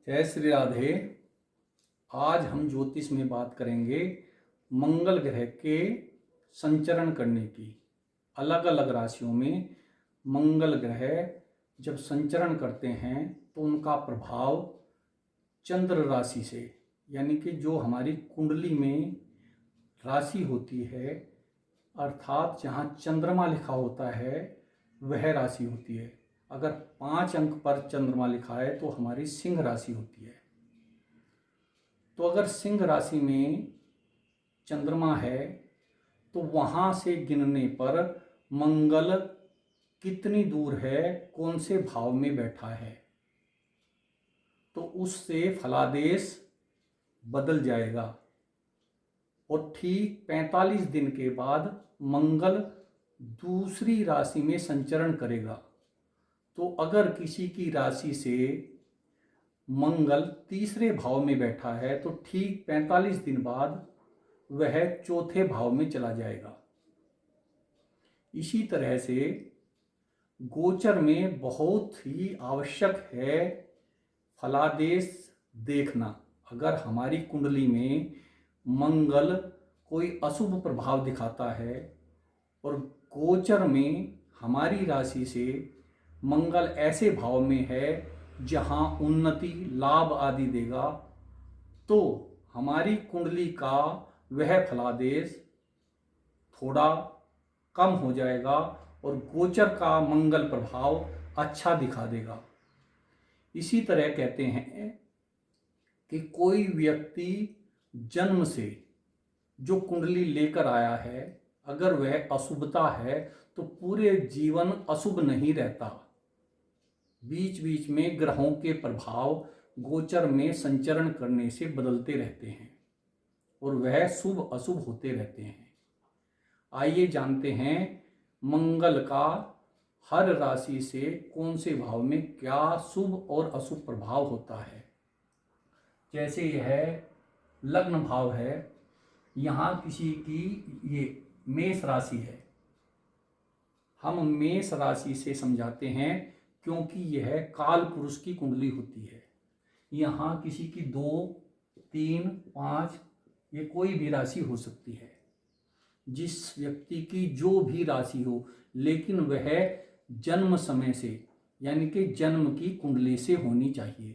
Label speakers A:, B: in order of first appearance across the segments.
A: जय श्री राधे। आज हम ज्योतिष में बात करेंगे मंगल ग्रह के संचरण करने की। अलग अलग राशियों में मंगल ग्रह जब संचरण करते हैं तो उनका प्रभाव चंद्र राशि से, यानी कि जो हमारी कुंडली में राशि होती है, अर्थात जहाँ चंद्रमा लिखा होता है वह राशि होती है। अगर 5 अंक पर चंद्रमा लिखा है तो हमारी सिंह राशि होती है। तो अगर सिंह राशि में चंद्रमा है तो वहाँ से गिनने पर मंगल कितनी दूर है, कौन से भाव में बैठा है, तो उससे फलादेश बदल जाएगा। और ठीक 45 दिन के बाद मंगल दूसरी राशि में संचरण करेगा। तो अगर किसी की राशि से मंगल तीसरे भाव में बैठा है तो ठीक 45 दिन बाद वह चौथे भाव में चला जाएगा। इसी तरह से गोचर में बहुत ही आवश्यक है फलादेश देखना। अगर हमारी कुंडली में मंगल कोई अशुभ प्रभाव दिखाता है और गोचर में हमारी राशि से मंगल ऐसे भाव में है जहां उन्नति लाभ आदि देगा, तो हमारी कुंडली का वह फलादेश थोड़ा कम हो जाएगा और गोचर का मंगल प्रभाव अच्छा दिखा देगा। इसी तरह कहते हैं कि कोई व्यक्ति जन्म से जो कुंडली लेकर आया है, अगर वह अशुभता है तो पूरे जीवन अशुभ नहीं रहता। बीच बीच में ग्रहों के प्रभाव गोचर में संचरण करने से बदलते रहते हैं और वह शुभ अशुभ होते रहते हैं। आइए जानते हैं मंगल का हर राशि से कौन से भाव में क्या शुभ और अशुभ प्रभाव होता है। जैसे यह लग्न भाव है, यहाँ किसी की ये मेष राशि है। हम मेष राशि से समझाते हैं क्योंकि यह काल पुरुष की कुंडली होती है। यहाँ किसी की 2, 3, 5 ये कोई भी राशि हो सकती है। जिस व्यक्ति की जो भी राशि हो, लेकिन वह जन्म समय से यानी कि जन्म की कुंडली से होनी चाहिए,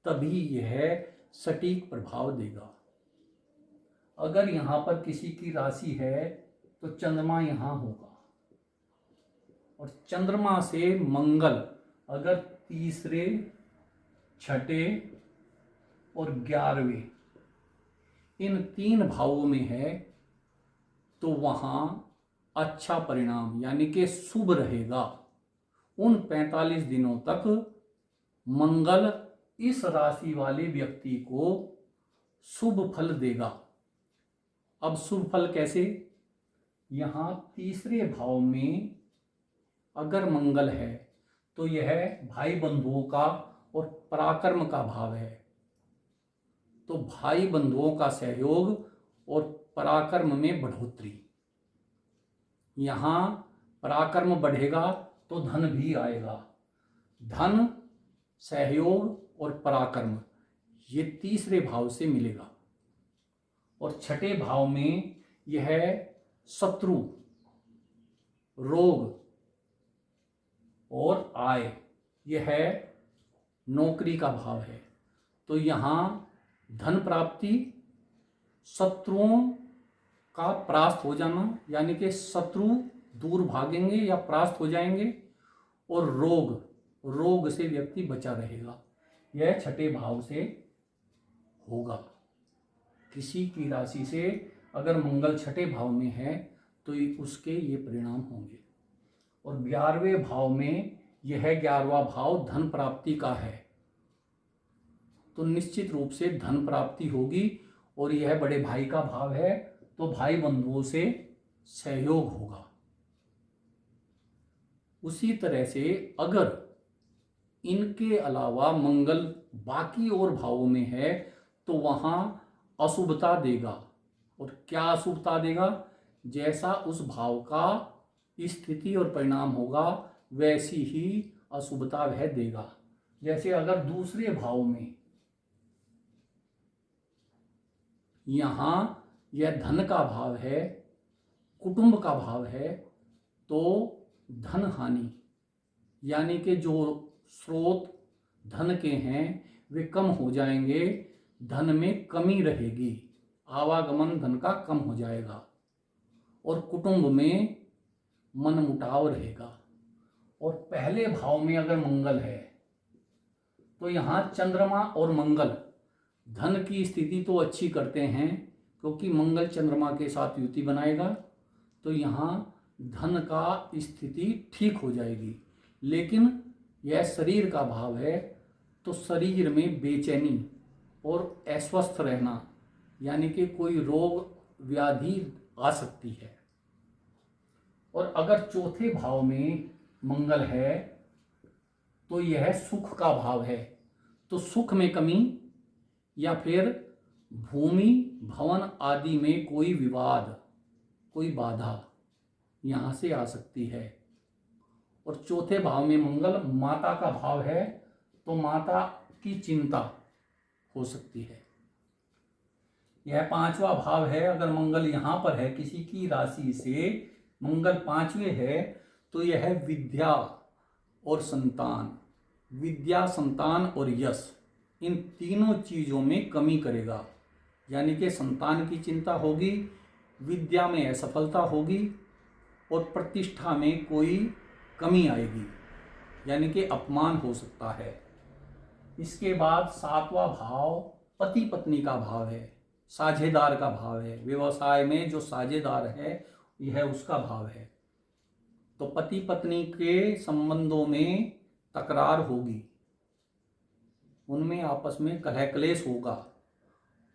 A: तभी यह सटीक प्रभाव देगा। अगर यहाँ पर किसी की राशि है तो चंद्रमा यहाँ होगा और चंद्रमा से मंगल अगर तीसरे, छठे और 11वें इन 3 भावों में है तो वहाँ अच्छा परिणाम यानी कि शुभ रहेगा। उन 45 दिनों तक मंगल इस राशि वाले व्यक्ति को शुभ फल देगा। अब शुभ फल कैसे? यहाँ तीसरे भाव में अगर मंगल है तो यह भाई बंधुओं का और पराक्रम का भाव है। तो भाई बंधुओं का सहयोग और पराक्रम में बढ़ोतरी। यहाँ पराक्रम बढ़ेगा तो धन भी आएगा। धन, सहयोग और पराक्रम ये तीसरे भाव से मिलेगा। और छठे भाव में यह शत्रु, रोग और आय, यह नौकरी का भाव है। तो यहाँ धन प्राप्ति, शत्रुओं का परास्त हो जाना यानी कि शत्रु दूर भागेंगे या परास्त हो जाएंगे, और रोग से व्यक्ति बचा रहेगा। यह छठे भाव से होगा। किसी की राशि से अगर मंगल छठे भाव में है तो उसके ये परिणाम होंगे। और 11वें भाव में यह 11वां भाव धन प्राप्ति का है, तो निश्चित रूप से धन प्राप्ति होगी। और यह बड़े भाई का भाव है तो भाई बंधुओं से सहयोग होगा। उसी तरह से अगर इनके अलावा मंगल बाकी और भावों में है तो वहाँ अशुभता देगा। और क्या अशुभता देगा? जैसा उस भाव का स्थिति और परिणाम होगा वैसी ही अशुभता वह देगा। जैसे अगर दूसरे भाव में यहाँ यह धन का भाव है, कुटुंब का भाव है, तो धन हानि यानी कि जो स्रोत धन के हैं वे कम हो जाएंगे, धन में कमी रहेगी, आवागमन धन का कम हो जाएगा और कुटुंब में मनमुटाव रहेगा। और पहले भाव में अगर मंगल है तो यहाँ चंद्रमा और मंगल धन की स्थिति तो अच्छी करते हैं, क्योंकि मंगल चंद्रमा के साथ युति बनाएगा, तो यहाँ धन का स्थिति ठीक हो जाएगी। लेकिन यह शरीर का भाव है, तो शरीर में बेचैनी और अस्वस्थ रहना यानी कि कोई रोग व्याधि आ सकती है। और अगर चौथे भाव में मंगल है तो यह सुख का भाव है, तो सुख में कमी या फिर भूमि भवन आदि में कोई विवाद, कोई बाधा यहाँ से आ सकती है। और चौथे भाव में मंगल माता का भाव है, तो माता की चिंता हो सकती है। यह पांचवा भाव है। अगर मंगल यहाँ पर है, किसी की राशि से मंगल पांचवें है, तो यह विद्या और संतान, विद्या संतान और यश, इन तीनों चीज़ों में कमी करेगा। यानी कि संतान की चिंता होगी, विद्या में असफलता होगी और प्रतिष्ठा में कोई कमी आएगी, यानी कि अपमान हो सकता है। इसके बाद सातवां भाव पति पत्नी का भाव है, साझेदार का भाव है। व्यवसाय में जो साझेदार है यह उसका भाव है। तो पति पत्नी के संबंधों में तकरार होगी, उनमें आपस में कलह क्लेश होगा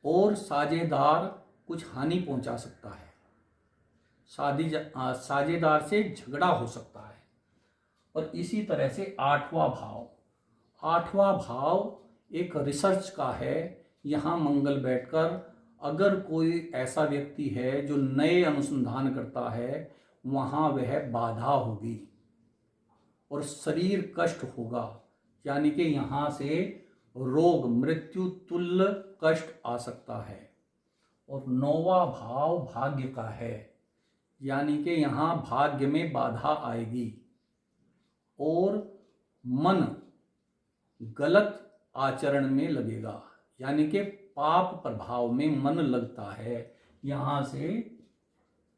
A: और साझेदार कुछ हानि पहुंचा सकता है, साझेदार से झगड़ा हो सकता है। और इसी तरह से आठवां भाव एक रिसर्च का है। यहाँ मंगल बैठकर अगर कोई ऐसा व्यक्ति है जो नए अनुसंधान करता है, वहाँ वह बाधा होगी और शरीर कष्ट होगा, यानी कि यहाँ से रोग मृत्यु तुल्य कष्ट आ सकता है। और नौवां भाव भाग्य का है, यानी कि यहाँ भाग्य में बाधा आएगी और मन गलत आचरण में लगेगा, यानी कि पाप प्रभाव में मन लगता है। यहाँ से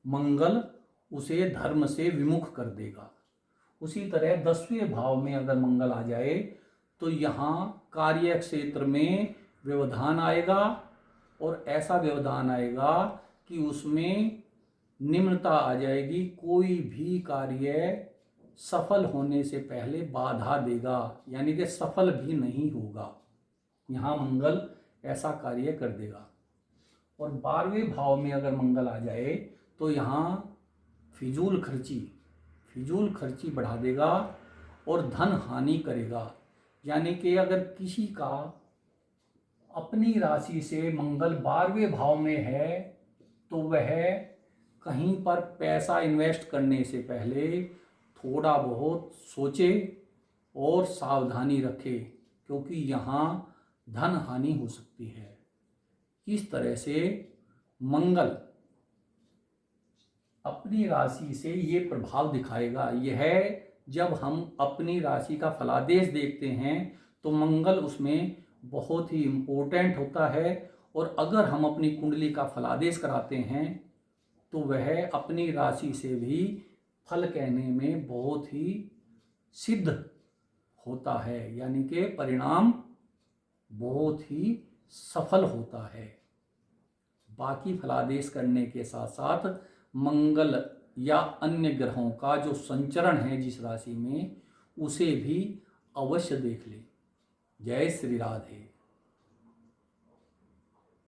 A: मंगल उसे धर्म से विमुख कर देगा। उसी तरह 10वें भाव में अगर मंगल आ जाए तो यहाँ कार्य क्षेत्र में व्यवधान आएगा, और ऐसा व्यवधान आएगा कि उसमें निम्नता आ जाएगी। कोई भी कार्य सफल होने से पहले बाधा देगा, यानी कि सफल भी नहीं होगा। यहाँ मंगल ऐसा कार्य कर देगा। और 12वें भाव में अगर मंगल आ जाए तो यहाँ फिजूल खर्ची बढ़ा देगा और धन हानि करेगा। यानी कि अगर किसी का अपनी राशि से मंगल 12वें भाव में है तो वह कहीं पर पैसा इन्वेस्ट करने से पहले थोड़ा बहुत सोचे और सावधानी रखे, क्योंकि यहाँ धन हानि हो सकती है। इस तरह से मंगल अपनी राशि से ये प्रभाव दिखाएगा। यह जब हम अपनी राशि का फलादेश देखते हैं तो मंगल उसमें बहुत ही इम्पोर्टेंट होता है। और अगर हम अपनी कुंडली का फलादेश कराते हैं तो वह अपनी राशि से भी फल कहने में बहुत ही सिद्ध होता है, यानी कि परिणाम बहुत ही सफल होता है। बाकी फलादेश करने के साथ साथ मंगल या अन्य ग्रहों का जो संचरण है जिस राशि में, उसे भी अवश्य देख लें। जय श्री राधे।